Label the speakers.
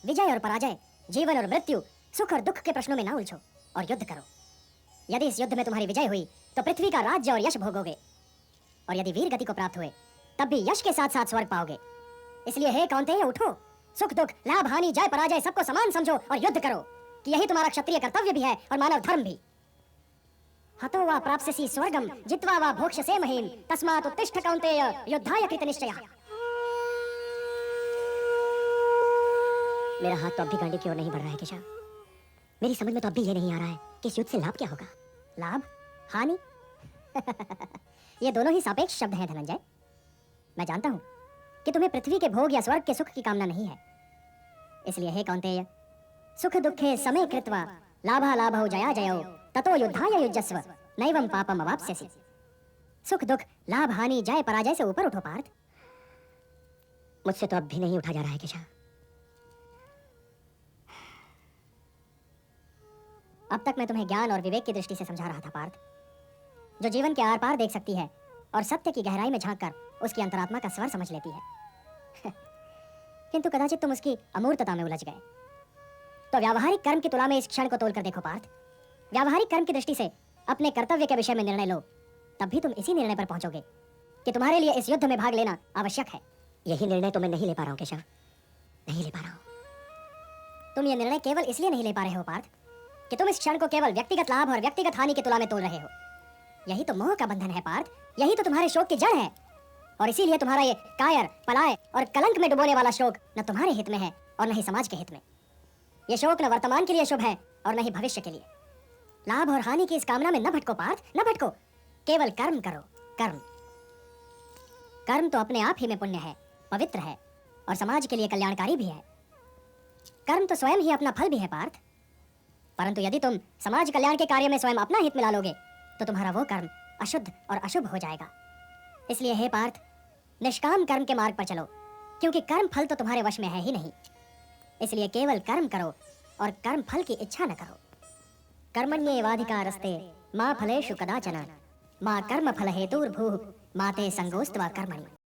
Speaker 1: विजय और पराजय, जीवन और मृत्यु, सुख और दुख के प्रश्नों में ना उलझो और युद्ध करो। यदि इस युद्ध में तुम्हारी विजय हुई तो पृथ्वी का राज्य और यश भोगोगे, और यदि वीर गति को प्राप्त हुए तब भी यश के साथ साथ स्वर्ग पाओगे। इसलिए हे कौन्तेय, उठो, सुख दुख, लाभ हानि, जय पराजय सबको समान समझो और युद्ध करो, कि यही तुम्हारा क्षत्रिय कर्तव्य भी है और मानव धर्म भी। हतो वा प्राप्स्यसि स्वर्गम जित्वा वा भोक्ष्यसे महीम तस्मात् उत्तिष्ठ कौन्तेय युद्धाय कृतनिश्चयः। मेरा हाथ तो अब भी गांडी की ओर नहीं बढ़ रहा है केशव। मेरी समझ में तो अब भी ये नहीं आ रहा है कि इस युद्ध से लाभ क्या होगा। लाभ, हानि ये दोनों ही सापेक्ष शब्द हैं धनंजय। मैं जानता हूं कि तुम्हें पृथ्वी के भोग या स्वर्ग के सुख की कामना नहीं है। इसलिए हे कौन्तेय, सुख दुखे समे कृत्वा लाभा लाभौ जया जयो ततो युद्धाय युज्यस्व नैवं पापम अवाप्स्यसि। सुख दुख, लाभ हानि, जय पराजय से ऊपर उठो पार्थ। मुझसे तो अब भी नहीं उठा जा रहा है केशव। अब तक मैं तुम्हें ज्ञान और विवेक की दृष्टि से समझा रहा था पार्थ, जो जीवन के आर पार देख सकती है और सत्य की गहराई में झांककर उसकी अंतरात्मा का स्वर समझ लेती है। किंतु कदाचित तुम उसकी अमूर्तता में उलझ गए। तो व्यावहारिक कर्म की तुला में इस क्षण को तोल कर देखो पार्थ। व्यावहारिक कर्म की दृष्टि से अपने कर्तव्य के विषय में निर्णय लो, तब भी तुम इसी निर्णय पर पहुंचोगे कि तुम्हारे लिए इस युद्ध में भाग लेना आवश्यक है। यही निर्णय तो मैं नहीं ले पा रहा हूं केशव, नहीं ले पा रहा हूं। तुम ये निर्णय केवल इसलिए नहीं ले पा रहे हो पार्थ कि तुम इस क्षण को केवल व्यक्तिगत लाभ और व्यक्तिगत हानि की तुला में तोल रहे हो। यही तो मोह का बंधन है पार्थ, यही तो तुम्हारे शोक की जड़ है। और इसीलिए तुम्हारा ये कायर, पलाय और कलंक में डुबोने वाला शोक न तुम्हारे हित में है और न ही समाज के हित में। ये शोक न वर्तमान के लिए शुभ है और न ही भविष्य के लिए। लाभ और हानि की इस कामना में न भटको पार्थ, न भटको। केवल कर्म करो, कर्म। कर्म तो अपने आप ही में पुण्य है, पवित्र है और समाज के लिए कल्याणकारी भी है। कर्म तो स्वयं ही अपना फल भी है पार्थ। परंतु यदि तुम समाज कल्याण के कार्य में स्वयं अपना हित मिला लोगे तो तुम्हारा वो कर्म अशुद्ध और अशुभ हो जाएगा। इसलिए हे पार्थ, निष्काम कर्म के मार्ग पर चलो, क्योंकि कर्म फल तो तुम्हारे वश में है ही नहीं। इसलिए केवल कर्म करो और कर्म फल की इच्छा न करो। कर्मण्येवाधिकारस्ते मा फलेषु कदाचन मा कर्म फल हेतुर्भूः मा ते संगोस्त्वा कर्मणि।